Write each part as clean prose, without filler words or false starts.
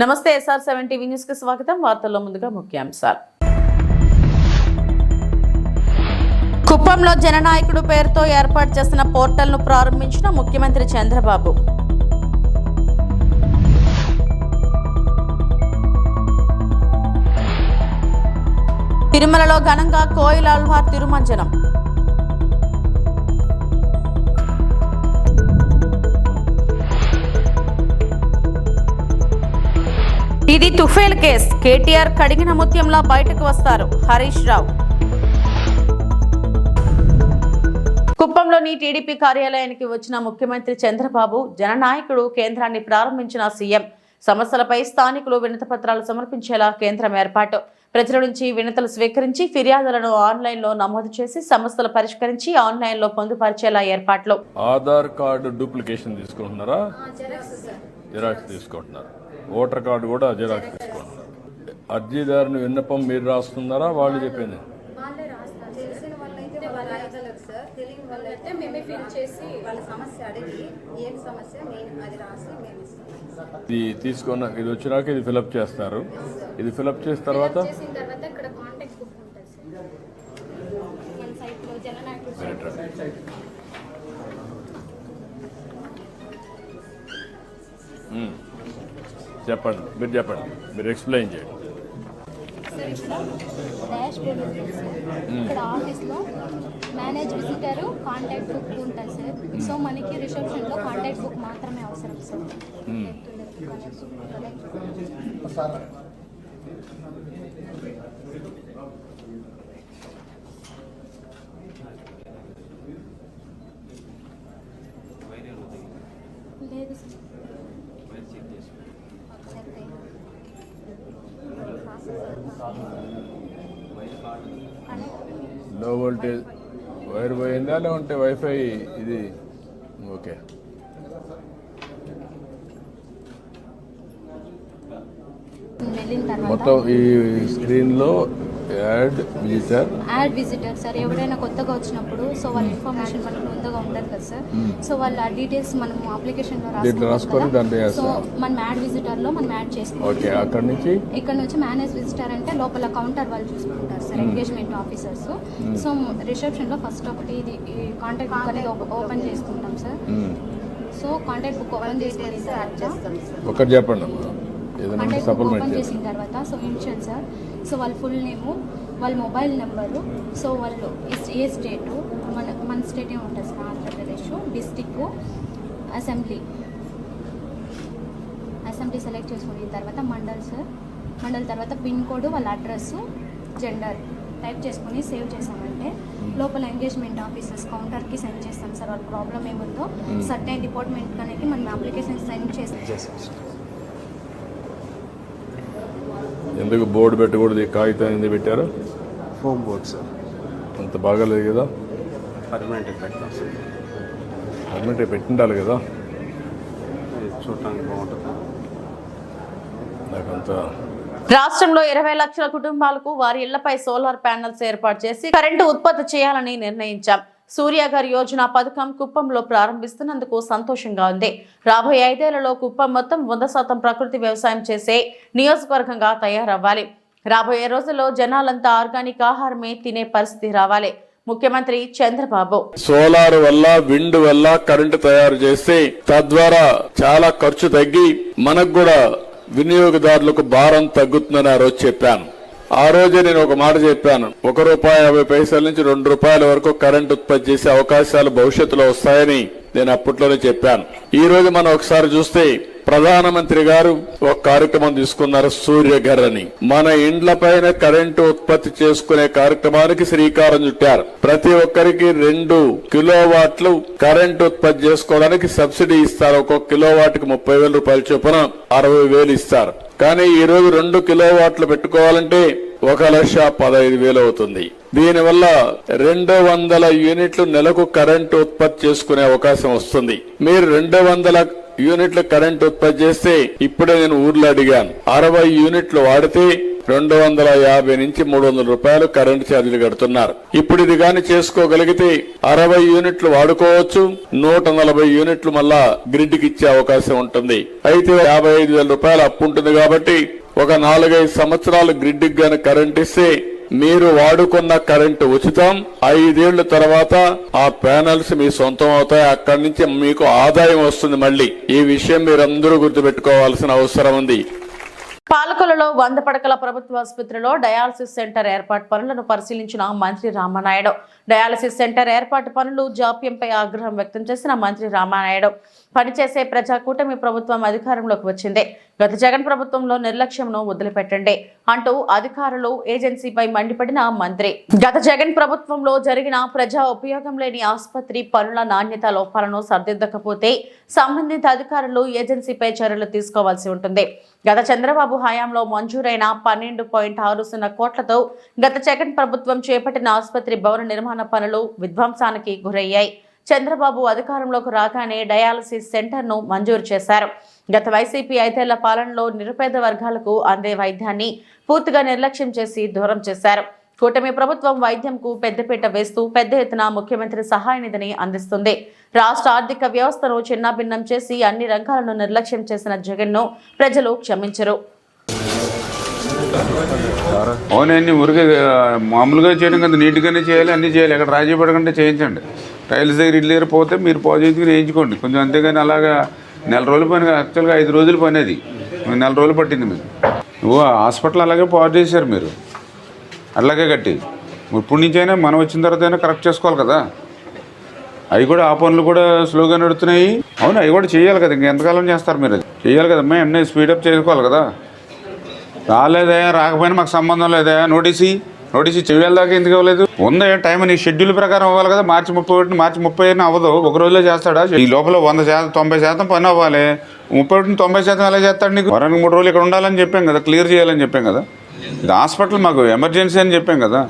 నమస్తే SR7 TV news కి స్వాగతం. వార్తల్లో ముందుగా ముఖ్యాంశాలు. కుప్పంలో జననాయకుడు పేరుతో ఏర్పాటు చేసిన పోర్టల్ ను ప్రారంభించిన ముఖ్యమంత్రి చంద్రబాబు. తిరుమలలో ఘనంగా కోయిలాల్వార్ తిరుమంజనం. ఇది తుఫేల్ కేస్. కేటీఆర్ కడిగిన ముత్యంలా బయటకు వస్తారు హరీష్ రావు. కుప్పంలోని టీడీపీ కార్యాలయానికి వచ్చిన ముఖ్యమంత్రి చంద్రబాబు, జననాయకుడు కేంద్రాన్ని ప్రారంభించిన సీఎం. సమస్యలపై స్థానికులు వినతిపత్రాలు సమర్పించేలా కేంద్రం ఏర్పాటు. ప్రజల నుంచి వినతులు స్వీకరించి ఫిర్యాదులను ఆన్లైన్లో నమోదు చేసి సమస్యలు పరిష్కరించి ఆన్లైన్లో పొందుపరిచేలా ఏర్పాట్లు. ఆధార్ కార్డు డూప్లికేషన్ తీసుకుంటున్నారా? జిరాక్స్ తీసుకుంటున్నారు. ఓటర్ కార్డు కూడా జిరాక్స్ తీసుకుంటున్నారు. అర్జీదారుని విన్నపం మీరు రాస్తున్నారా? వాళ్ళు చెప్పింది ఇది తీసుకున్న ఇది వచ్చినాక ఇది ఫిలప్ చేస్తారు. ఇది ఫిలప్ చేసిన తర్వాత చెప్పండి, మీరు చెప్పండి, మీరు ఎక్స్ప్లెయిన్ చేయండి. ఇక్కడ ఆఫీస్లో మేనేజ్ విజిటర్ కాంటాక్ట్ బుక్ ఉంటుంది సార్. సో మనకి రిసెప్షన్లో కాంటాక్ట్ బుక్ మాత్రమే అవసరం సార్. లేదు సార్. లో వోల్టేజ్ వైర్ పోయిందా లేకుంటే వైఫై? ఇది ఓకే. మొత్తం ఈ స్క్రీన్ లో యాడ్ విజిటర్ సార్. ఎవరైనా కొత్తగా వచ్చినప్పుడు సో వాళ్ళ ఇన్ఫర్మేషన్ మనకు ముందుగా ఉండదు కదా సార్. సో వాళ్ళ డీటెయిల్స్ మనం అప్లికేషన్ లో రాసుకొని సో మనం యాడ్ విజిటర్ లో మనం యాడ్ చేసుకోవాలి. ఇక్కడ నుంచి మేనేజ్ విజిటర్ అంటే లోపల కౌంటర్ వాళ్ళు చూసుకుంటారు sir, engagement officers. So reception లో ఫస్ట్ ఒకటి ఇది కాంటాక్ట్ బుక్ అనేది ఓపెన్ చేసుకుంటాం sir. So contact book open చేసుకుని ఓపెన్ చేసిన తర్వాత సో ఇనిషియల్ సార్. సో వాళ్ళ ఫుల్ నేము, వాళ్ళ మొబైల్ నెంబరు, సో వాళ్ళు ఏ స్టేటు, మన స్టేట్ ఉంటుంది sir Andhra Pradesh, district, assembly select చేసుకున్న తర్వాత మండల్ సార్. మండల్ తర్వాత పిన్ కోడ్, వాళ్ళ అడ్రస్, జెండర్ టైప్ చేసుకుని సేవ్ చేసామంటే లోపల ఎంగేజ్మెంట్ ఆఫీసర్స్ కౌంటర్కి సెండ్ చేస్తాం సార్. వాళ్ళ ప్రాబ్లం ఏముందో సర్టైన్ డిపార్ట్మెంట్ అనేది మనం అప్లికేషన్ సెండ్ చేస్తాం. ఎందుకు బోర్డు పెట్టకూడదు? కాగితం ఎందుకు పెట్టారు? Foam board sir. అంత బాగాలేదు కదా? పర్మనెంట్ పెట్టాం సార్. పర్మనెంట్ పెట్టిండాలి కదా, చూడటానికి బాగుంటుంది. నాకంతా రాష్ట్రంలో 20 లక్షల కుటుంబాలకు వారి ఇళ్లపై సోలార్ ప్యానెల్స్ ఏర్పాటు చేసి కరెంటు ఉత్పత్తి చేయాలని నిర్ణయించాం. సూర్యాగర్ యోజన పథకం కుప్పంలో ప్రారంభిస్తున్నందుకు సంతోషంగా ఉంది. రాబోయే 5 ఏళ్లలో కుప్పం మొత్తం 100% ప్రకృతి వ్యవసాయం చేసే నియోజకవర్గంగా తయారవ్వాలి. రాబోయే రోజుల్లో జనాలంతా ఆర్గానిక్ ఆహారమే తినే పరిస్థితి రావాలి. ముఖ్యమంత్రి చంద్రబాబు సోలార్ వల్ల, విండ్ వల్ల కరెంటు తయారు చేస్తే తద్వారా చాలా ఖర్చు తగ్గి మనకు కూడా వినియోగదారులకు భారం తగ్గుతుందని ఆ రోజు చెప్పాను. ఆ రోజే నేను ఒక మాట చెప్పాను, ₹1.50 నుంచి ₹2 వరకు కరెంట్ ఉత్పత్తి చేసే అవకాశాలు భవిష్యత్తులో వస్తాయని నేను అప్పట్లోనే చెప్పాను. ఈ రోజు మనం ఒకసారి చూస్తే ప్రధానమంత్రి గారు ఒక కార్యక్రమం తీసుకున్నారు, సూర్యఘర్ అని. మన ఇండ్ల పైన కరెంటు ఉత్పత్తి చేసుకునే కార్యక్రమానికి శ్రీకారం చుట్టారు. ప్రతి ఒక్కరికి 2 కిలోవాట్లు కరెంటు ఉత్పత్తి చేసుకోవడానికి సబ్సిడీ ఇస్తారు. ఒక్కొక్క కిలోవాట్కి ₹30,000 చొప్పున ₹60,000 ఇస్తారు. కానీ ఈ రోజు 2 కిలోవాట్లు పెట్టుకోవాలంటే 1,15,000 అవుతుంది. దీనివల్ల 200 యూనిట్లు నెలకు కరెంటు ఉత్పత్తి చేసుకునే అవకాశం వస్తుంది. మీరు 200 యూనిట్లు కరెంట్ ఉత్పత్తి చేస్తే ఇప్పుడే నేను ఊర్లో అడిగాను, 60 యూనిట్లు వాడితే 250 నుంచి 300 రూపాయలు కరెంటు ఛార్జీలు కడుతున్నారు. ఇప్పుడు ఇది గాని చేసుకోగలిగితే 60 యూనిట్లు వాడుకోవచ్చు, 140 యూనిట్లు మళ్ళా గ్రిడ్ కి ఇచ్చే అవకాశం ఉంటుంది. అయితే 55,000 రూపాయలు అప్పు ఉంటుంది కాబట్టి ఒక 4-5 సంవత్సరాలు గ్రిడ్ కి గాని కరెంట్ ఇస్తే మీరు వాడుకున్న కరెంటు ఉచితం. 5 ఏళ్ల తర్వాత ఆ ప్యానెల్స్ మీ సొంతం అవుతాయి. అక్కడి నుంచి మీకు ఆదాయం వస్తుంది. మళ్ళీ ఈ విషయం మీరందరూ గుర్తుపెట్టుకోవాల్సిన అవసరం ఉంది. పాలకొల్లులో 100 పడకల ప్రభుత్వ ఆసుపత్రిలో డయాలసిస్ సెంటర్ ఏర్పాటు పనులను పరిశీలించిన మంత్రి రామానాయుడు. డయాలసిస్ సెంటర్ ఏర్పాటు పనులు జాప్యంపై ఆగ్రహం వ్యక్తం చేసిన మంత్రి రామానాయుడు, పనిచేసే ప్రజాకూటమి ప్రభుత్వం అధికారంలోకి వచ్చింది, గత జగన్ ప్రభుత్వంలో నిర్లక్ష్యంను వదిలిపెట్టండి అంటూ అధికారులు ఏజెన్సీపై మండిపడిన మంత్రి, గత జగన్ ప్రభుత్వంలో జరిగిన ప్రజా ఉపయోగం లేని ఆసుపత్రి పనుల నాణ్యత లోపాలను సరిదిద్దకపోతే సంబంధిత అధికారులు ఏజెన్సీపై చర్యలు తీసుకోవాల్సి ఉంటుంది. గత చంద్రబాబు హయాంలో మంజూరైన 12.60 కోట్లతో గత జగన్ ప్రభుత్వం చేపట్టిన ఆసుపత్రి భవన నిర్మాణ పనులు విధ్వంసానికి గురయ్యాయి. చంద్రబాబు అధికారంలోకి రాగానే డయాలసిస్ సెంటర్ ను మంజూరు చేశారు. గత వైసీపీ 5 ఏళ్ల పాలనలో నిరుపేద వర్గాలకు అందే వైద్యాన్ని పూర్తిగా నిర్లక్ష్యం చేసి దూరం చేశారు. కూటమి ప్రభుత్వం వైద్యంకు పెద్దపీట వేస్తూ పెద్ద ఎత్తున ముఖ్యమంత్రి సహాయ నిధిని అందిస్తుంది. రాష్ట్ర ఆర్థిక వ్యవస్థను చిన్నాభిన్నం చేసి అన్ని రంగాలను నిర్లక్ష్యం చేసిన జగన్ ను ప్రజలు క్షమించరు. అవునండి, ఊరికే మామూలుగా చేయడం కదా, నీట్గానే చేయాలి, అన్నీ చేయాలి. ఎక్కడ రాజీ పడకుండా చేయించండి. టైల్స్ దగ్గర ఇల్లు దగ్గర పోతే మీరు పాజిటివ్గా వేయించుకోండి కొంచెం, అంతేగాని అలాగా నెల రోజుల పని, యాక్చువల్గా 5 రోజుల పని, అది 4 రోజులు పట్టింది మీకు. హాస్పిటల్ అలాగే పాడు చేశారు మీరు, అలాగే కట్టి. ఇప్పుడు నుంచైనా మనం వచ్చిన తర్వాత అయినా కరెక్ట్ చేసుకోవాలి కదా. అవి కూడా ఆ పనులు కూడా స్లోగా నడుస్తున్నాయి. అవును, అవి కూడా చేయాలి కదా, ఇంకెంతకాలం చేస్తారు మీరు? అది చేయాలి కదమ్మా, అన్నీ స్పీడప్ చేసుకోవాలి కదా. రాలేదా, రాకపోయినా మాకు సంబంధం లేదా, నోటీసు చెయ్యాలి దాకా ఎందుకు ఇవ్వలేదు? ఉందా టైం, నీ షెడ్యూల్ ప్రకారం అవ్వాలి కదా. మార్చి 31 అవ్వదు, ఒక రోజులో చేస్తాడా? ఈ లోపల 90% పని అవ్వాలి. 31 90% ఎలా చేస్తాడు? నీకు వారానికి 3 రోజులు ఇక్కడ ఉండాలని చెప్పాం కదా, క్లియర్ చేయాలని చెప్పాం కదా. ఇది హాస్పిటల్ మాకు ఎమర్జెన్సీ అని చెప్పాం కదా.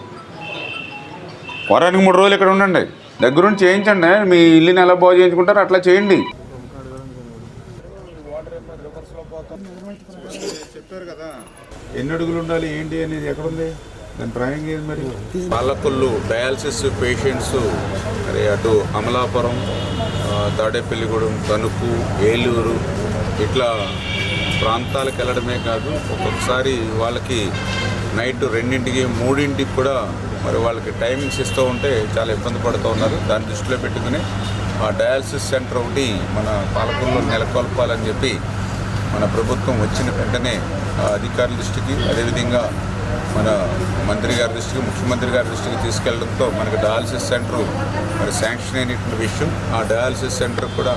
వారానికి 3 రోజులు ఇక్కడ ఉండండి, దగ్గరుండి చేయించండి. మీ ఇల్లుని ఎలా బాగు చేయించుకుంటారో అట్లా చేయండి. చెప్పారు కదా ఎన్ని అడుగులు ఉండాలి ఏంటి అనేది, ఎక్కడుంది దాని డ్రాయింగ్ ఏది? మరి పాలకొల్లు డయాలసిస్ పేషెంట్స్ మరి అటు అమలాపురం, తాడేపల్లిగూడెం, తణుకు, ఏలూరు ఇట్లా ప్రాంతాలకు వెళ్ళడమే కాదు, ఒక్కొక్కసారి వాళ్ళకి నైట్ 2ంటికి 3ంటికి కూడా మరి వాళ్ళకి టైమింగ్స్ ఇస్తూ ఉంటే చాలా ఇబ్బంది పడుతూ ఉన్నారు. దాన్ని దృష్టిలో పెట్టుకుని ఆ డయాలసిస్ సెంటర్ ఒకటి మన పాలకొల్లులో నెలకొల్పాలని చెప్పి మన ప్రభుత్వం వచ్చిన వెంటనే అధికారుల దృష్టికి, అదేవిధంగా మన మంత్రి గారి దృష్టికి, ముఖ్యమంత్రి గారి దృష్టికి తీసుకెళ్లడంతో మనకి డయాలసిస్ సెంటర్ మరి శాంక్షన్ అయినటువంటి విషయం. ఆ డయాలసిస్ సెంటర్ కూడా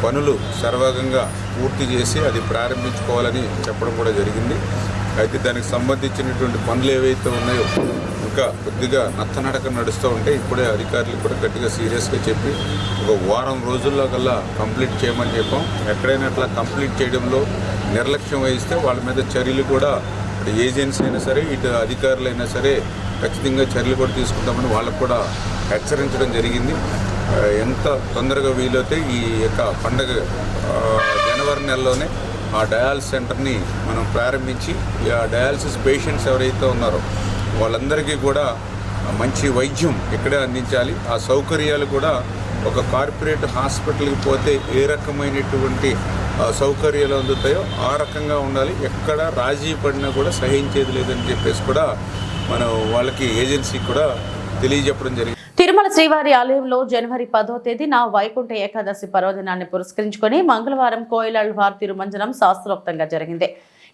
పనులు సర్వగంగా పూర్తి చేసి అది ప్రారంభించుకోవాలని చెప్పడం కూడా జరిగింది. అయితే దానికి సంబంధించినటువంటి పనులు ఏవైతే ఉన్నాయో ఇంకా కొద్దిగా నత్తనడక నడుస్తూ ఉంటే ఇప్పుడే అధికారులు కూడా గట్టిగా సీరియస్గా చెప్పి ఒక వారం రోజుల్లో కల్లా కంప్లీట్ చేయమని చెప్పాం. ఎక్కడైనా అట్లా కంప్లీట్ చేయడంలో నిర్లక్ష్యం వహిస్తే వాళ్ళ మీద చర్యలు కూడా, అటు ఏజెన్సీ అయినా సరే ఇటు అధికారులైనా సరే ఖచ్చితంగా చర్యలు కూడా తీసుకుంటామని వాళ్ళకు కూడా హెచ్చరించడం జరిగింది. ఎంత తొందరగా వీలైతే ఈ యొక్క పండగ జనవరి నెలలోనే ఆ డయాలసిస్ సెంటర్ని మనం ప్రారంభించి ఆ డయాలసిస్ పేషెంట్స్ ఎవరైతే ఉన్నారో వాళ్ళందరికీ కూడా మంచి వైద్యం ఇక్కడే అందించాలి. ఆ సౌకర్యాలు కూడా ఒక కార్పొరేట్ హాస్పిటల్కి పోతే ఏ రకమైనటువంటి సౌకర్యాలు అందుతాయో ఆ రకంగా ఉండాలి. ఎక్కడ రాజీ పడినా కూడా సహించేది లేదని చెప్పేసి కూడా మనం వాళ్ళకి ఏజెన్సీ కూడా తెలియజెప్పడం జరిగింది. తిరుమల శ్రీవారి ఆలయంలో జనవరి 10వ తేదీన వైకుంఠ ఏకాదశి పర్వదినాన్ని పురస్కరించుకొని మంగళవారం కోయిలాళ్వార్ తిరుమంజనం శాస్త్రోక్తంగా జరిగింది.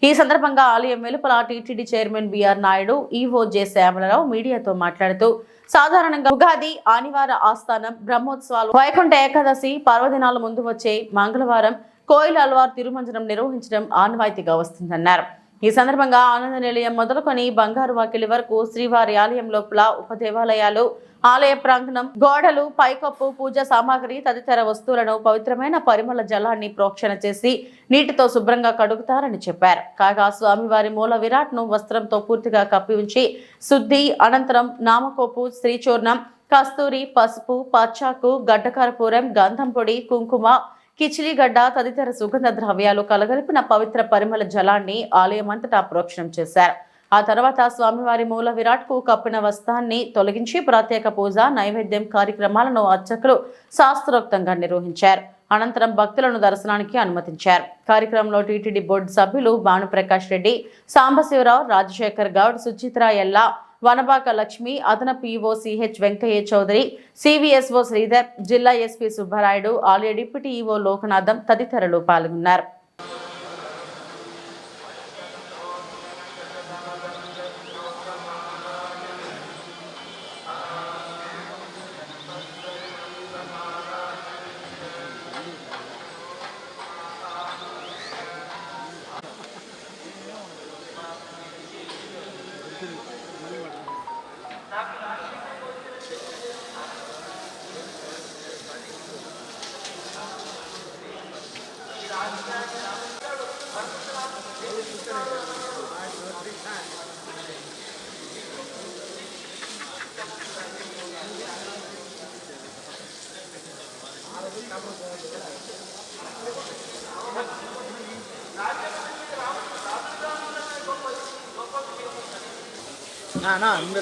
ఈ సందర్భంగా ఆలయం వెలుపల TTD chairman B R Naidu, EO J Shyamala Rao మీడియాతో మాట్లాడుతూ సాధారణంగా ఉగాది, ఆనివార ఆస్థానం, బ్రహ్మోత్సవాలు, వైకుంఠ ఏకాదశి పర్వదినాల ముందు వచ్చే మంగళవారం కోయిలాళ్వార్ తిరుమంజనం నిర్వహించడం ఆనవాయితీగా వస్తుందన్నారు. ఈ సందర్భంగా ఆనంద నిలయం మొదలుకొని బంగారు వాకిలి వరకు శ్రీవారి ఆలయం లోపల ఉపదేవాలయాలు, ఆలయ ప్రాంగణం, గోడలు, పైకప్పు, పూజా సామాగ్రి తదితర వస్తువులను పవిత్రమైన పరిమళ జలాన్ని ప్రోక్షణ చేసి నీటితో శుభ్రంగా కడుగుతారని చెప్పారు. కాగా స్వామివారి మూల విరాట్ ను వస్త్రంతో పూర్తిగా కప్పి ఉంచి శుద్ధి అనంతరం నామకోపు, శ్రీచూర్ణం, కస్తూరి, పసుపు, పచ్చాకు, గడ్డకర్పూరం, గంధం పొడి, కుంకుమ, కిచిలిగడ్డ తదితర సుగంధ ద్రవ్యాలు కలగలిపిన పవిత్ర పరిమళ జలాన్ని ఆలయమంతటా ప్రోక్షణం చేశారు. ఆ తర్వాత స్వామివారి మూల విరాట్ కు కప్పిన వస్త్రాన్ని తొలగించి ప్రత్యేక పూజ నైవేద్యం కార్యక్రమాలను అర్చకులు శాస్త్రోక్తంగా నిర్వహించారు. అనంతరం భక్తులను దర్శనానికి అనుమతించారు. కార్యక్రమంలో టీటీడీ బోర్డు సభ్యులు భానుప్రకాష్ రెడ్డి, సాంబశివరావు, రాజశేఖర్ గౌడ్, సుచిత్ర ఎల్లా, వనబాక లక్ష్మి, అదనపు EO CH Venkaiah Chowdary, CVSO Sridhar, జిల్లా ఎస్పీ సుబ్బరాయుడు, ఆలయ డిప్యూటీ ఈవో లోకనాథం తదితరులు పాల్గొన్నారు.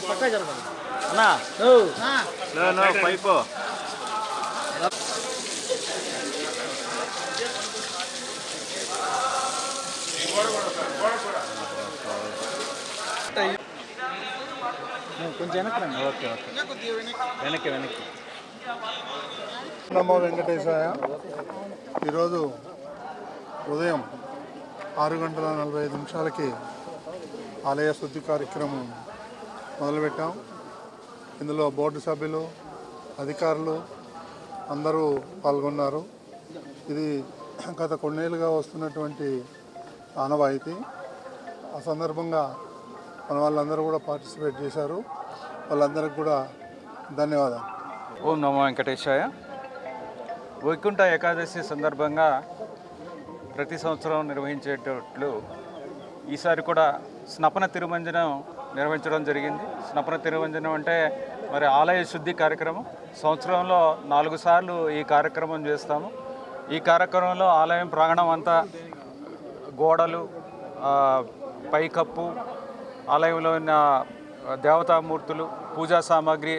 పక్క జరగదు పైపు కొంచెం వెనక్కి. ఓకే వెనక్కి. నమో వెంకటేశాయ. ఈరోజు ఉదయం 6:45 ఆలయ శుద్ధి కార్యక్రమం మొదలుపెట్టాం. ఇందులో బోర్డు సభ్యులు, అధికారులు అందరూ పాల్గొన్నారు. ఇది గత కొన్నేళ్ళుగా వస్తున్నటువంటి ఆనవాయితీ. ఆ సందర్భంగా మన వాళ్ళందరూ కూడా పార్టిసిపేట్ చేశారు. వాళ్ళందరికీ కూడా ధన్యవాదాలు. ఓం నమో వెంకటేశాయ. వైకుంఠ ఏకాదశి సందర్భంగా ప్రతి సంవత్సరం నిర్వహించేటట్లు ఈసారి కూడా స్నపన తిరుమంజనం నిర్వహించడం జరిగింది. స్నపన తిరుమంజనం అంటే మరి ఆలయ శుద్ధి కార్యక్రమం. సంవత్సరంలో 4 సార్లు ఈ కార్యక్రమం చేస్తాము. ఈ కార్యక్రమంలో ఆలయం ప్రాంగణం అంతా గోడలు, పైకప్పు, ఆలయంలో ఉన్న దేవతామూర్తులు, పూజా సామాగ్రి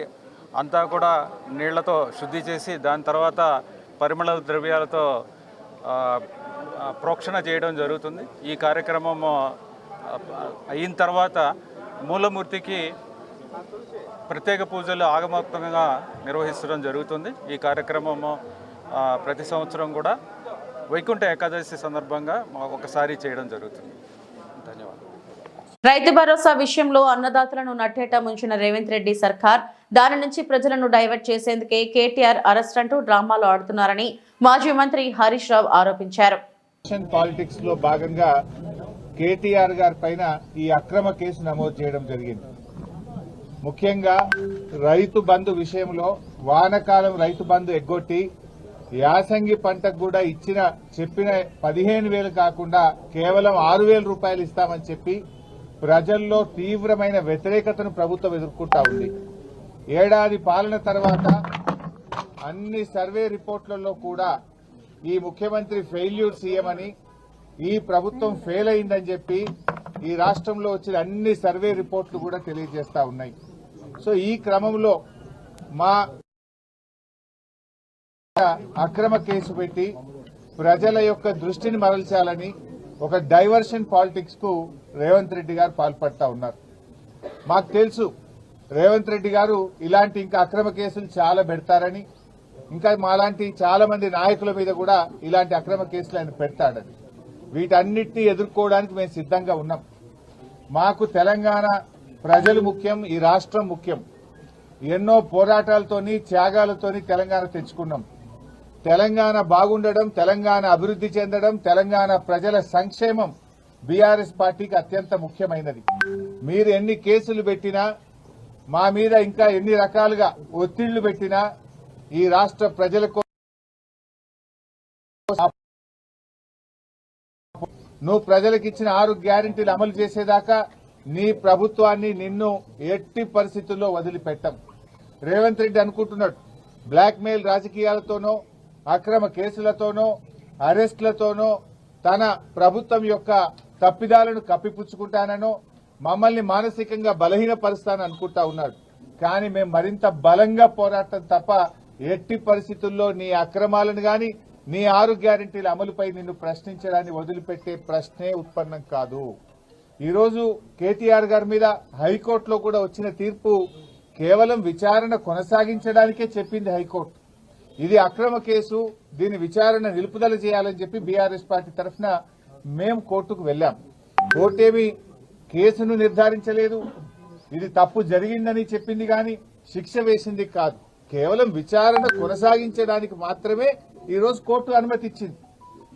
అంతా కూడా నీళ్లతో శుద్ధి చేసి దాని తర్వాత పరిమళ ద్రవ్యాలతో ప్రోక్షణ చేయడం జరుగుతుంది. ఈ కార్యక్రమం అయిన తర్వాత మూలమూర్తికి ప్రత్యేక పూజలు ఆగమోక్తంగా నిర్వహించడం జరుగుతుంది. ఈ కార్యక్రమము ప్రతి సంవత్సరం కూడా వైకుంఠ ఏకాదశి సందర్భంగా ఒకసారి చేయడం జరుగుతుంది. ధన్యవాదాలు. రైతు భరోసా విషయంలో అన్నదాతలను నట్టేట ముంచిన రేవంత్ రెడ్డి సర్కార్ దాని నుంచి ప్రజలను డైవర్ట్ చేసేందుకే కేటీఆర్ అరెస్ట్ అంటూ డ్రామాలు ఆడుతున్నారని మాజీ మంత్రి హరీష్ రావు ఆరోపించారు. పాలిటిక్స్ లో భాగంగా కేటీఆర్ గారి పైన ఈ అక్రమ కేసు నమోదు చేయడం జరిగింది. ముఖ్యంగా రైతు బంధు విషయంలో వానకాలం రైతు బంధు ఎగ్గొట్టి యాసంగి పంటకు కూడా చెప్పిన 15,000 కాకుండా కేవలం 6,000 రూపాయలు ఇస్తామని చెప్పి ప్రజల్లో తీవ్రమైన వ్యతిరేకతను ప్రభుత్వం ఎదుర్కొంటా ఉంది. ఏడాది పాలన తర్వాత అన్ని సర్వే రిపోర్ట్లలో కూడా ఈ ముఖ్యమంత్రి ఫెయిల్యూర్ సీఎం అని, ఈ ప్రభుత్వం ఫెయిల్ అయిందని చెప్పి ఈ రాష్ట్రంలో వచ్చిన అన్ని సర్వే రిపోర్ట్లు కూడా తెలియజేస్తా ఉన్నాయి. సో ఈ క్రమంలో మా అక్రమ కేసు పెట్టి ప్రజల యొక్క దృష్టిని మరల్చాలని ఒక డైవర్షన్ పాలిటిక్స్ కు రేవంత్ రెడ్డి గారు పాల్పడతా ఉన్నారు. మాకు తెలుసు రేవంత్ రెడ్డి గారు ఇలాంటి ఇంకా అక్రమ కేసులు చాలా పెడతారని, ఇంకా మాలాంటి చాలా మంది నాయకుల మీద కూడా ఇలాంటి అక్రమ కేసులు ఆయన పెడతాడని. వీటన్నిటిని ఎదుర్కోవడానికి మేము సిద్ధంగా ఉన్నాం. మాకు తెలంగాణ ప్రజలు ముఖ్యం, ఈ రాష్ట్రం ముఖ్యం. ఎన్నో పోరాటాలతోని త్యాగాలతోని తెలంగాణ తెచ్చుకున్నాం. తెలంగాణ బాగుండడం, తెలంగాణ అభివృద్ధి చెందడం, తెలంగాణ ప్రజల సంక్షేమం బీఆర్ఎస్ పార్టీకి అత్యంత ముఖ్యమైనది. మీరు ఎన్ని కేసులు పెట్టినా, మా మీద ఇంకా ఎన్ని రకాలుగా ఒత్తిళ్లు పెట్టినా ఈ రాష్ట్ర ప్రజలకు నువ్వు ప్రజలకు ఇచ్చిన 6 గ్యారెంటీలు అమలు చేసేదాకా నీ ప్రభుత్వాన్ని నిన్ను ఎట్టి పరిస్థితుల్లో వదిలిపెట్టం. రేవంత్ రెడ్డి అనుకుంటున్నాడు బ్లాక్ మెయిల్ రాజకీయాలతోనో, అక్రమ కేసులతోనో, అరెస్టులతోనో తన ప్రభుత్వం యొక్క తప్పిదాలను కప్పిపుచ్చుకుంటానో, మమ్మల్ని మానసికంగా బలహీనపరుస్తానని అనుకుంటా ఉన్నాడు. కానీ మేము మరింత బలంగా పోరాటం తప్ప ఎట్టి పరిస్థితుల్లో నీ అక్రమాలను గాని నీ 6 గ్యారెంటీల అమలుపై నిన్ను ప్రశ్నించడాన్ని వదిలిపెట్టే ప్రశ్నే ఉత్పన్నం కాదు. ఈరోజు కేటీఆర్ గారి మీద హైకోర్టులో కూడా వచ్చిన తీర్పు కేవలం విచారణ కొనసాగించడానికే చెప్పింది హైకోర్టు. ఇది అక్రమ కేసు, దీని విచారణ నిలుపుదల చేయాలని చెప్పి బీఆర్ఎస్ పార్టీ తరఫున మేము కోర్టుకు వెళ్లాం. కోర్టేమి కేసును నిర్ధారించలేదు, ఇది తప్పు జరిగిందని చెప్పింది కానీ శిక్ష వేసింది కాదు. కేవలం విచారణ కొనసాగించడానికి మాత్రమే ఈరోజు కోర్టు అనుమతి ఇచ్చింది.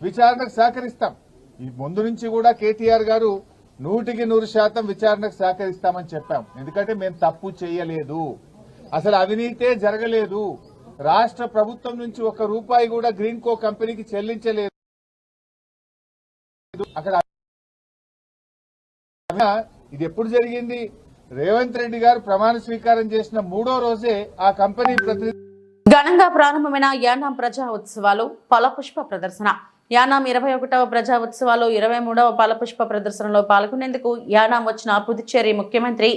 విచారణకు సహకరిస్తాం. ఈ ముందు నుంచి కూడా కేటీఆర్ గారు 100% విచారణకు సహకరిస్తామని చెప్పాం. ఎందుకంటే మేము తప్పు చేయలేదు, అసలు అవినీతే జరగలేదు, రాష్ట్ర ప్రభుత్వం నుంచి ₹1 కూడా గ్రీన్ కో కంపెనీకి చెల్లించలేదు. అక్కడ ఇది ఎప్పుడు జరిగింది? రేవంత్ రెడ్డి గారు ప్రమాణ స్వీకారం చేసిన 3వ రోజే ఆ కంపెనీ ప్రతినిధి ఘనంగా ప్రారంభమైన యానాం ప్రజా ఉత్సవాలు ఫలపుష్ప ప్రదర్శన. యానాం 21వ ప్రజా ఉత్సవాలు 23వ ఫలపుష్ప ప్రదర్శనలో పాల్గొనేందుకు యానాం వచ్చిన పుదుచ్చేరి ముఖ్యమంత్రి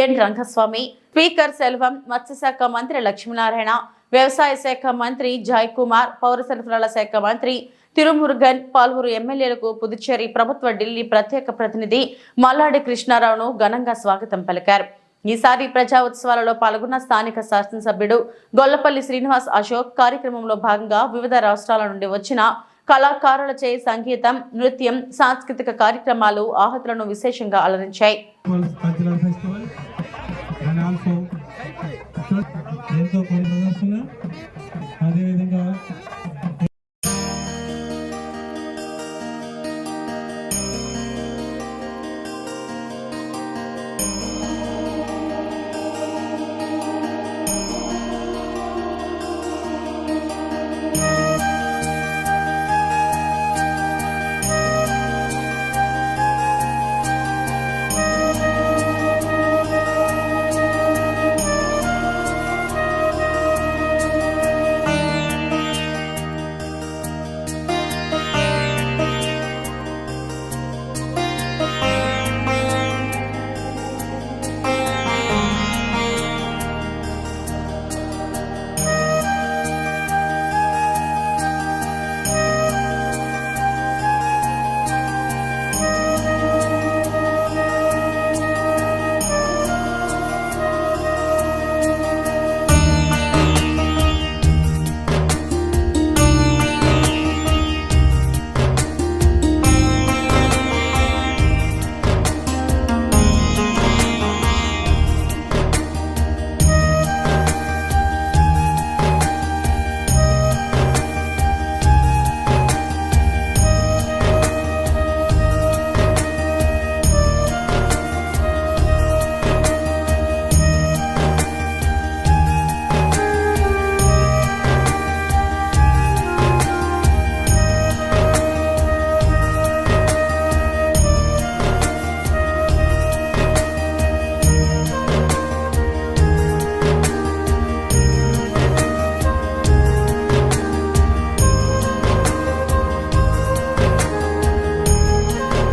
ఎన్ రంగస్వామి, స్పీకర్ సెల్వం, మత్స్యశాఖ మంత్రి లక్ష్మీనారాయణ, వ్యవసాయ శాఖ మంత్రి జాయ్ కుమార్, పౌర సరఫరాల శాఖ మంత్రి తిరుమురుగన్, పలువురు ఎమ్మెల్యేలకు పుదుచ్చేరి ప్రభుత్వ ఢిల్లీ ప్రత్యేక ప్రతినిధి మల్లాడి కృష్ణారావును ఘనంగా స్వాగతం పలికారు. ఈసారి ప్రజా ఉత్సవాలలో పాల్గొన్న స్థానిక శాసనసభ్యుడు గొల్లపల్లి శ్రీనివాస్ అశోక్ కార్యక్రమంలో భాగంగా వివిధ రాష్ట్రాల నుండి వచ్చిన కళాకారులచే సంగీతం, నృత్యం, సాంస్కృతిక కార్యక్రమాలు ఆహతులను విశేషంగా అలరించాయి.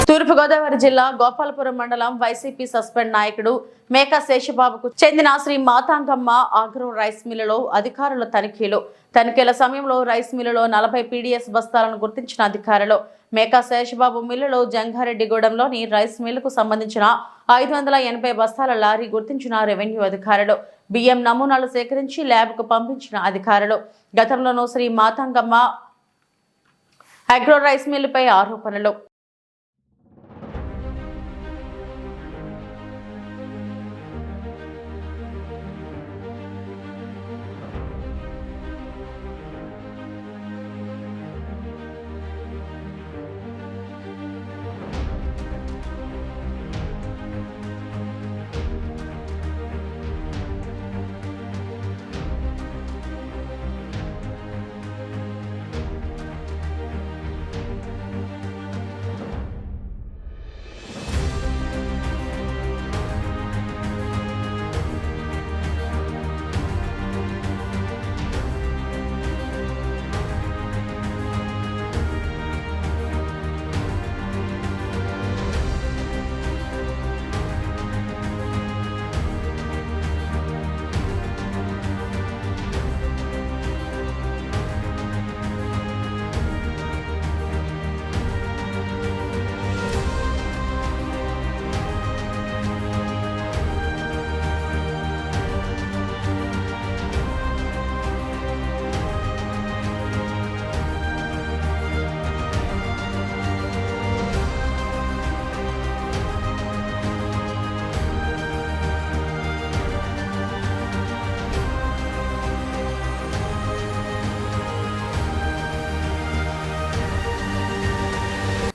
తూర్పుగోదావరి జిల్లా గోపాలపురం మండలం వైసీపీ సస్పెండ్ నాయకుడు మేకా శేషబాబుకు చెందిన శ్రీ మాతాంగమ్మ ఆగ్రో రైస్ మిల్లులో అధికారుల తనిఖీల సమయంలో రైస్ మిల్లులో 40 పీడీఎస్ బస్తాలను గుర్తించిన అధికారులు మేకా శేషబాబు మిల్లులో జంగారెడ్డిగూడెంలోని రైస్ మిల్లుకు సంబంధించిన 580 బస్తాల లారీ గుర్తించిన రెవెన్యూ అధికారులు బియ్యం నమూనాలు సేకరించి ల్యాబ్కు పంపించిన అధికారులు గతంలోనూ శ్రీ మాతాంగమ్మ ఆగ్రో రైస్ మిల్లుపై ఆరోపణలు.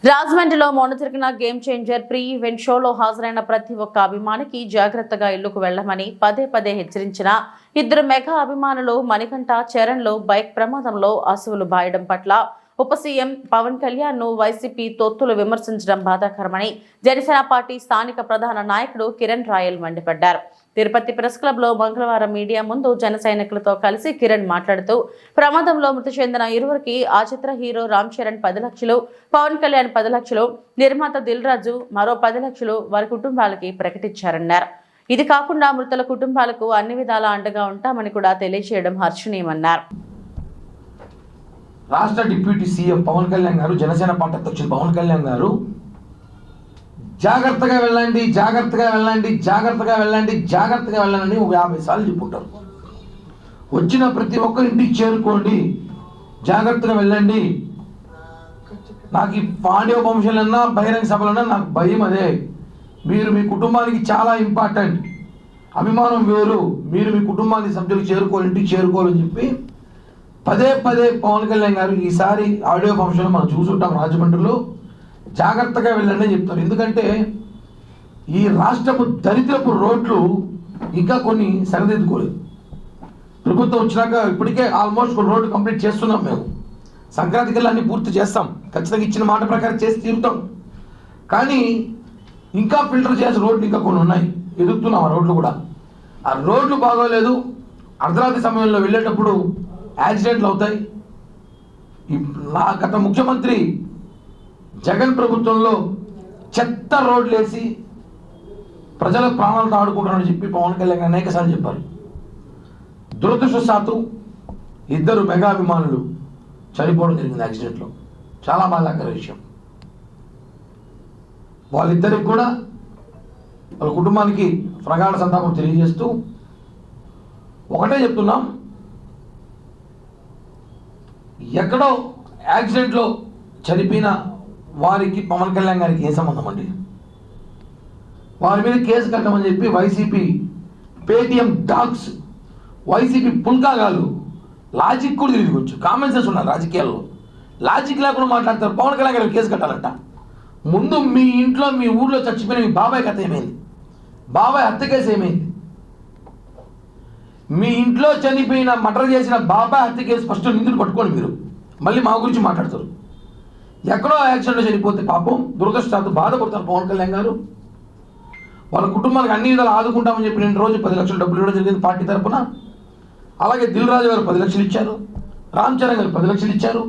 రాజమండ్రిలో మొన్న జరిగిన గేమ్ చేంజర్ ప్రీ ఈవెంట్ షోలో హాజరైన ప్రతి ఒక్క అభిమానికి జాగ్రత్తగా ఇళ్లకు వెళ్లమని పదే పదే హెచ్చరించిన ఇద్దరు మెగా అభిమానులు మణికంఠ చరణ్లు బైక్ ప్రమాదంలో అసువులు బాయడం పట్ల ఉప సీఎం పవన్ కళ్యాణ్ ను వైసీపీ తొత్తులు విమర్శించడం బాధాకరమని జనసేన పార్టీ స్థానిక ప్రధాన నాయకుడు కిరణ్ రాయల్ మండిపడ్డారు. తిరుపతి ప్రెస్ క్లబ్ లో మంగళవారం మీడియా ముందు జన సైనికులతో కలిసి కిరణ్ మాట్లాడుతూ ప్రమాదంలో మృతి చెందిన ఇరువురికి ఆ చిత్ర హీరో రామ్ చరణ్ 10 లక్షలు, పవన్ కళ్యాణ్ 10 లక్షలు, నిర్మాత దిల్ రాజు మరో 10 లక్షలు వారి కుటుంబాలకి ప్రకటించారన్నారు. ఇది కాకుండా మృతుల కుటుంబాలకు అన్ని విధాలా అండగా ఉంటామని కూడా తెలియజేయడం హర్షణీయమన్నారు. రాష్ట్ర డిప్యూటీ సీఎం పవన్ కళ్యాణ్ గారు, జనసేన పార్టీ అధ్యక్షులు పవన్ కళ్యాణ్ గారు జాగ్రత్తగా వెళ్ళండి, జాగ్రత్తగా వెళ్ళండి, జాగ్రత్తగా వెళ్ళండి, జాగ్రత్తగా వెళ్ళండి ఒక 50 సార్లు చెప్పుకుంటారు. వచ్చిన ప్రతి ఒక్కరి ఇంటికి చేరుకోండి, జాగ్రత్తగా వెళ్ళండి. నాకు ఈ ఆడియో ఫంక్షన్లన్నా బహిరంగ సభలన్నా నాకు భయం అదే. మీరు మీ కుటుంబానికి చాలా ఇంపార్టెంట్. అభిమానం వేరు, మీరు మీ కుటుంబానికి సభ్యులు చేరుకోవాలి, ఇంటికి చేరుకోవాలని చెప్పి పదే పదే పవన్ కళ్యాణ్ గారు ఈసారి ఆడియో ఫంక్షన్ మనం చూసుంటాం రాజమండ్రిలో. జాగ్రత్తగా వెళ్ళండి అని చెప్తారు. ఎందుకంటే ఈ రాష్ట్రపు దరిద్రపు రోడ్లు ఇంకా కొన్ని సరిదిద్దుకోలేదు. ప్రభుత్వం వచ్చినాక ఇప్పటికే ఆల్మోస్ట్ కొన్ని రోడ్లు కంప్లీట్ చేస్తున్నాం. మేము సంక్రాంతి కల్లా అన్ని పూర్తి చేస్తాం, ఖచ్చితంగా ఇచ్చిన మాట ప్రకారం చేసి తీరుతాం. కానీ ఇంకా ఫిల్టర్ చేయాల్సిన రోడ్లు ఇంకా కొన్ని ఉన్నాయి, ఎదుగుతున్నాం ఆ రోడ్లు కూడా. ఆ రోడ్లు బాగోలేదు. అర్ధరాత్రి సమయంలో వెళ్ళేటప్పుడు యాక్సిడెంట్లు అవుతాయి. గత ముఖ్యమంత్రి జగన్ ప్రభుత్వంలో చెత్త రోడ్లు వేసి ప్రజల ప్రాణాలతో ఆడుకుంటారని చెప్పి పవన్ కళ్యాణ్ అనేక సార్లు చెప్పారు. దురదృష్టవశాత్తు ఇద్దరు మెగా అభిమానులు చనిపోవడం జరిగింది యాక్సిడెంట్లో. చాలా బాధాకర విషయం. వాళ్ళిద్దరికి కూడా వాళ్ళ కుటుంబానికి ప్రగాఢ సంతాపం తెలియజేస్తూ ఒకటే చెప్తున్నాం, ఎక్కడో యాక్సిడెంట్లో చనిపోయిన వారికి పవన్ కళ్యాణ్ గారికి ఏ సంబంధం అండి? వారి మీద కేసు కట్టమని చెప్పి వైసీపీ పేటిఎం డాగ్స్, వైసీపీ పుల్కాగాలు లాజిక్ కూడా తెలియదు, కొంచెం కామన్ సెన్స్ ఉన్నారు రాజకీయాల్లో. లాజిక్ లేకుండా మాట్లాడతారు. పవన్ కళ్యాణ్ గారికి కేసు కట్టాలంట. ముందు మీ ఇంట్లో మీ ఊర్లో చచ్చిపోయిన మీ బాబాయ్ కథ ఏమైంది? బాబాయ్ హత్య కేసు ఏమైంది? మీ ఇంట్లో చనిపోయిన మర్డర్ చేసిన బాబాయ్ హత్య కేసు ఫస్ట్ నిందులు పట్టుకోండి. మీరు మళ్ళీ మా గురించి మాట్లాడతారు. ఎక్కడో యాక్సిడెంట్లో చనిపోతే పాపం దురదృష్టాలతో బాధపడతారు పవన్ కళ్యాణ్ గారు. వాళ్ళ కుటుంబానికి అన్ని విధాలు ఆదుకుంటామని చెప్పి నేను రోజు 10 లక్షలు డబ్బులు ఇవ్వడం జరిగింది పార్టీ తరఫున. అలాగే దిల్ రాజు గారు 10 లక్షలు ఇచ్చారు, రామ్ చరణ్ గారు 10 లక్షలు ఇచ్చారు.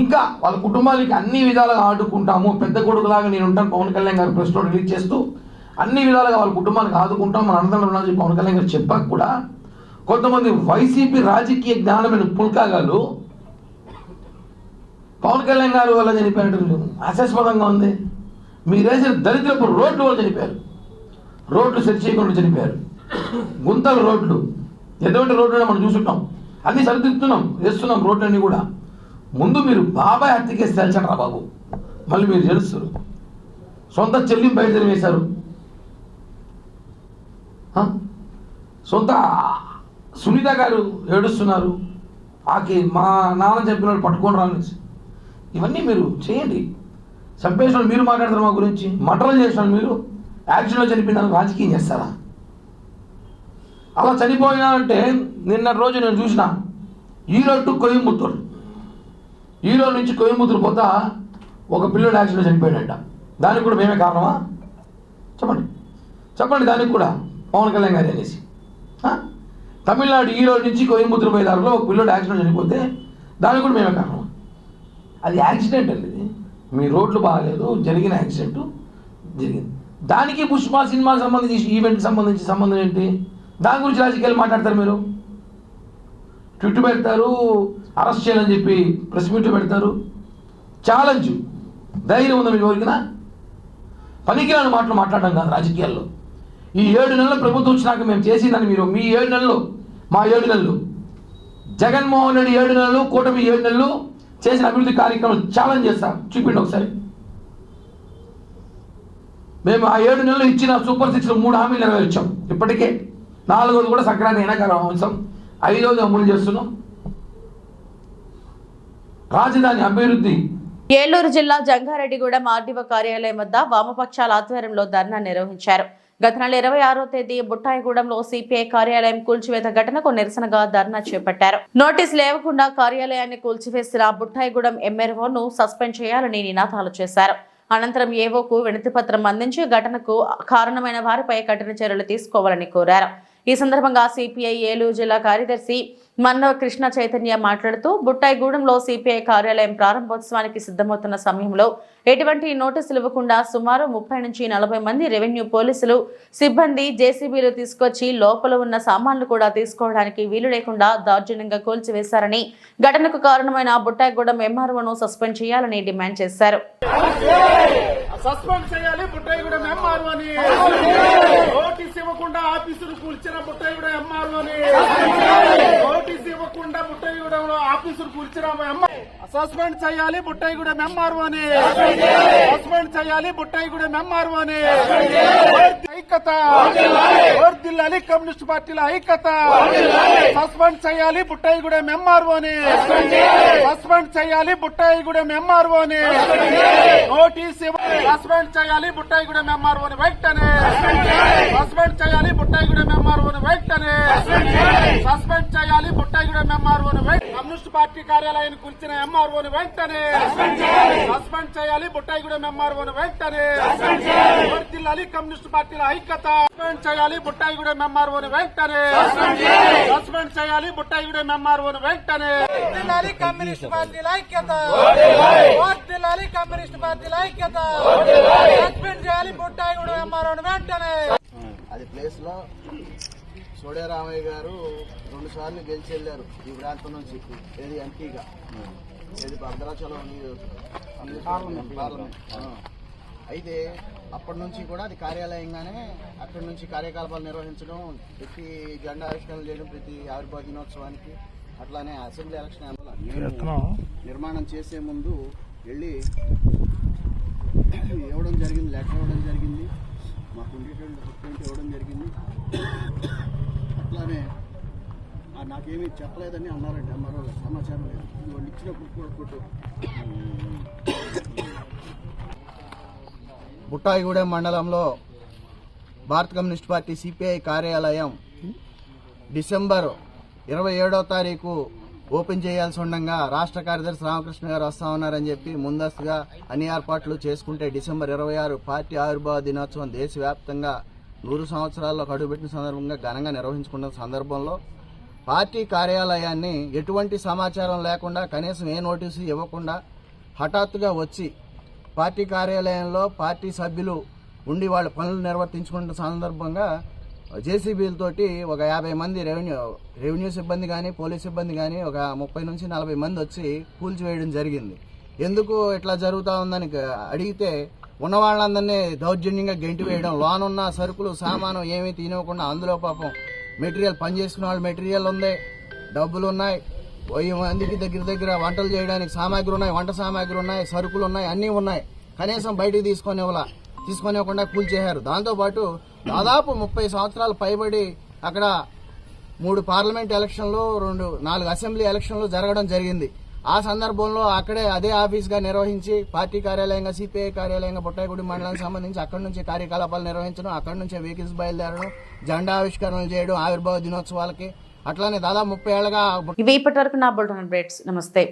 ఇంకా వాళ్ళ కుటుంబానికి అన్ని విధాలుగా ఆదుకుంటాము, పెద్ద కొడుకులాగా నేను ఉంటాను పవన్ కళ్యాణ్ గారు ప్రెస్లో రిలీజ్ చేస్తూ అన్ని విధాలుగా వాళ్ళ కుటుంబానికి ఆదుకుంటాం, మన అనంతరం ఉన్నామని చెప్పి పవన్ కళ్యాణ్ గారు చెప్పాక కూడా కొంతమంది వైసీపీ రాజకీయ జ్ఞానమైన పుల్కాగాలు పవన్ కళ్యాణ్ గారు వల్ల చనిపోయినట్టు హాస్యాస్పదంగా ఉంది. మీరేసిన దరిద్రపు రోడ్లు వల్ల చనిపోయారు. రోడ్లు సెట్ చేయకుండా చనిపోయారు. గుంతల రోడ్లు, ఎటువంటి రోడ్లు మనం చూసుంటాం, అన్నీ సరిదిద్దుతున్నాం, వేస్తున్నాం రోడ్లన్నీ కూడా. ముందు మీరు బాబాయ్ హత్య కేసు తేల్చండి రా బాబు, మళ్ళీ మీరు తెలుస్తారు. సొంత చెల్లిని బయట వేశారు, సొంత సునీత గారు ఏడుస్తున్నారు, ఆకి మా నాన్న చెప్పిన వాళ్ళు పట్టుకొని రాని. ఇవన్నీ మీరు చేయండి. చంపేసిన మీరు మాట్లాడతారు మా గురించి. మటర్లు చేసిన మీరు యాక్సిడెంట్లో చనిపోయిన రాజకీయం చేస్తారా? అలా చనిపోయినా అంటే నిన్న రోజు నేను చూసిన ఈరోడ్ టు కోయంబత్తూరు, ఈరోడ్ నుంచి కోయంబత్తూరు పోతా ఒక పిల్లడు యాక్సిడెంట్లో చనిపోయాడంట. దానికి కూడా మేమే కారణమా? చెప్పండి చెప్పండి. దానికి కూడా పవన్ కళ్యాణ్ గారు అనేసి. తమిళనాడు ఈరోడ్ నుంచి కోయంబత్తూరు పోయే దారిలో ఒక పిల్లడు యాక్సిడెంట్ చనిపోతే దానికి కూడా మేమే కారణమా? అది యాక్సిడెంట్ అండి. ఇది మీ రోడ్లు బాగాలేదు, జరిగిన యాక్సిడెంట్ జరిగింది. దానికి పుష్ప సినిమాకి సంబంధించి ఈవెంట్కి సంబంధించి సంబంధం ఏంటి? దాని గురించి రాజకీయాలు మాట్లాడతారు మీరు. ట్విట్ పెడతారు, అరెస్ట్ చేయాలని చెప్పి ప్రెస్ మీట్ పెడతారు. ఛాలెంజ్ ధైర్యం ఉందా మీకు ఎవరికినా? పనికిరాని మాటలు మాట్లాడడం కాదు రాజకీయాల్లో. ఈ 7 నెలల ప్రభుత్వం వచ్చినాక మేము చేసిందని మీరు మీ 7 నెలలు, మా 7 నెలలు, జగన్మోహన్ రెడ్డి 7 నెలలు, కూటమి 7 నెలలు చేసిన అభివృద్ధి కార్యక్రమాలు ఛాలెంజ్ చేస్తాం. చూపిండి ఒకసారి. మేము ఆ 7 నెలలు ఇచ్చిన సూపర్ 6లో 3 హామీలు నెరవేర్చాం. ఇప్పటికే 4వది కూడా సంక్రాంతి అయినాక అంశం, 5వది అమలు చేస్తున్నాం. రాజధాని అభివృద్ధి ఏలూరు జిల్లా జంగారెడ్డిగూడెం ఆర్డీఓ కార్యాలయం వద్ద వామపక్షాల ఆధ్వర్యంలో ధర్నా నిర్వహించారు. గత నెల 26వ తేదీ బుట్టాయిగూడెంలో సిపిఐ కార్యాలయం కూల్చివేత ఘటనకు నిరసనగా ధర్నా చేపట్టారు. నోటీసులు లేవకుండా కార్యాలయాన్ని కూల్చివేసిన బుట్టాయిగూడెం ఎంఆర్ఓను సస్పెండ్ చేయాలని నినాదాలు చేశారు. అనంతరం ఏవోకు వినతి పత్రం అందించి ఘటనకు కారణమైన వారిపై కఠిన చర్యలు తీసుకోవాలని కోరారు. ఈ సందర్భంగా సిపిఐ ఏలూరు జిల్లా కార్యదర్శి మన్నవ కృష్ణ చైతన్య మాట్లాడుతూ బుట్టాయిగూడెంలో సిపిఐ కార్యాలయం ప్రారంభోత్సవానికి సిద్ధమవుతున్న సమయంలో ఎటువంటి నోటీసులు ఇవ్వకుండా సుమారు 30 నుంచి 40 మంది రెవెన్యూ పోలీసులు సిబ్బంది జేసీబీలు తీసుకొచ్చి లోపల ఉన్న సామాన్లు కూడా తీసుకోవడానికి వీలు లేకుండా దౌర్జన్యంగా కూల్చివేశారని, ఘటనకు కారణమైన బుట్టాయిగూడెం ఎంఆర్ఓను సస్పెండ్ చేయాలని డిమాండ్ చేశారు. సస్పెండ్ చేయాలి బుట్టాయిగూడెం ఎంఆర్ఓని. నోటీస్ ఇవ్వకుండా ఆఫీసులు కూల్చిన బుట్టాయిగూడెం ఎంఆర్ఓని. నోటీస్ ఇవ్వకుండా బుట్టాయిగూడెంలో ఆఫీసులు కూల్చిన సస్పెండ్ చేయాలి బుట్టాయిగూడెం ఎంఆర్ఓని. సస్పెండ్ చేయాలి బుట్టాయిగూడెం ఎంఆర్ఓని. ఐక్యత వర్ధిల్లాలి, కమ్యూనిస్ట్ పార్టీల ఐక్యత. సస్పెండ్ చేయాలి బుట్టాయిగూడెం ఎంఆర్ఓని. సస్పెండ్ చేయాలి బుట్టాయిగూడెం ఎంఆర్ఓని. నోటీస్ సస్పెండ్ చేయాలి బుట్టాయిగూడెం ఎంఆర్ఓని వెంటనే. సస్పెండ్ చేయాలి బుట్టాయిగూడెం ఎంఆర్ఓని వెంటనే. సస్పెండ్ చేయాలి బుట్టాయిగూడెం ఎంఆర్ఓని వెంటనే. కమ్యూనిస్ట్ పార్టీ కార్యాలయాన్ని కూల్చిన ఎంఆర్ఓని వెంటనే సస్పెండ్ చేయాలి. బుట్టాయిగూడెం ఎంఆర్ఓని వెంటనే వర్ధిల్లాలి, కమ్యూనిస్ట్ పార్టీల ఐక్యత. సస్పెండ్ చేయాలి బుట్టాయిగూడెం ఎంఆర్ఓని వెంటనే. సస్పెండ్ చేయాలి బుట్టాయిగూడెం ఎంఆర్ఓని వెంటనే. వర్ధిల్లాలి, కమ్యూనిస్ట్ పార్టీల ఐక్యత. వర్ధిల్లాలి, కమ్యూనిస్ట్ పార్టీల ఐక్యత. సస్పెండ్ చేయాలి బుట్టాయిగూడెం ఎంఆర్ఓని వెంటనే. అది ప్లేస్ లో సోడేరామయ్య గారు 2 సార్లు గెలిచి వెళ్ళారు ఈ ప్రాంతం నుంచి. ఏది ఎంపీగా, ఏది భద్రాచలం పార్లమెంట్. అయితే అప్పటి నుంచి కూడా అది కార్యాలయంగానే అక్కడి నుంచి కార్యకలాపాలు నిర్వహించడం, ప్రతి జెండా ఆవిష్కరణ చేయడం, ప్రతి ఆవిర్భావ దినోత్సవానికి, అట్లానే అసెంబ్లీ ఎలక్షన్ నిర్మాణం చేసే ముందు వెళ్ళి ఇవ్వడం జరిగింది, లెటర్ ఇవ్వడం జరిగింది, మాకు ఉండేటువంటి హక్కు ఇవ్వడం జరిగింది. అట్లానే నాకేమీ చెప్పలేదని అన్నారండి మరో సమాచారం లేదు. వాళ్ళు ఇచ్చినప్పుడు కూడా కొట్టు. బుట్టాయిగూడెం మండలంలో భారత కమ్యూనిస్ట్ పార్టీ సిపిఐ కార్యాలయం డిసెంబర్ 27వ తారీఖు ఓపెన్ చేయాల్సి ఉండగా రాష్ట్ర కార్యదర్శి రామకృష్ణ గారు వస్తా ఉన్నారని చెప్పి ముందస్తుగా అన్ని ఏర్పాట్లు చేసుకుంటే డిసెంబర్ 26 పార్టీ ఆవిర్భావ దినోత్సవం దేశవ్యాప్తంగా 100 సంవత్సరాల్లో అడుగుపెట్టిన సందర్భంగా ఘనంగా నిర్వహించుకున్న సందర్భంలో పార్టీ కార్యాలయాన్ని ఎటువంటి సమాచారం లేకుండా, కనీసం ఏ నోటీసు ఇవ్వకుండా హఠాత్తుగా వచ్చి పార్టీ కార్యాలయంలో పార్టీ సభ్యులు ఉండి వాళ్ళ పనులు నిర్వర్తించుకున్న సందర్భంగా జేసీబీలతోటి ఒక 50 మంది రెవెన్యూ సిబ్బంది కానీ, పోలీస్ సిబ్బంది కానీ ఒక 30 నుంచి 40 మంది వచ్చి కూల్చివేయడం జరిగింది. ఎందుకు ఇట్లా జరుగుతూ ఉందని అడిగితే ఉన్న వాళ్ళందరినీ దౌర్జన్యంగా గెంటి వేయడం, లోనున్న సరుకులు సామాను ఏమీ తినకుండా, అందులో పాపం మెటీరియల్ పనిచేసుకునే వాళ్ళు మెటీరియల్ ఉంది, డబ్బులు ఉన్నాయి, 1000 మందికి దగ్గర వంటలు చేయడానికి సామాగ్రి ఉన్నాయి, వంట సామాగ్రి ఉన్నాయి, సరుకులు ఉన్నాయి, అన్నీ ఉన్నాయి. కనీసం బయటికి తీసుకోనివ్వకుండా కూల్చేశారు. దాంతోపాటు దాదాపు 30 సంవత్సరాలు పైబడి అక్కడ 3 పార్లమెంట్ ఎలక్షన్లు, 4 అసెంబ్లీ ఎలక్షన్లు జరగడం జరిగింది. ఆ సందర్భంలో అక్కడే అదే ఆఫీస్గా నిర్వహించి పార్టీ కార్యాలయంగా, సిపిఐ కార్యాలయంగా బుట్టాయిగూడెం మండలానికి సంబంధించి అక్కడి నుంచి కార్యకలాపాలు నిర్వహించడం, అక్కడి నుంచే వెహికల్స్ బయలుదేరడం, జెండా ఆవిష్కరణలు చేయడం ఆవిర్భావ దినోత్సవాలకి. అట్లానే దాదాపు 30 ఏళ్లుగా. ఇవి ఇప్పటి వరకు నా బులెటిన్ అప్డేట్స్. నమస్తే.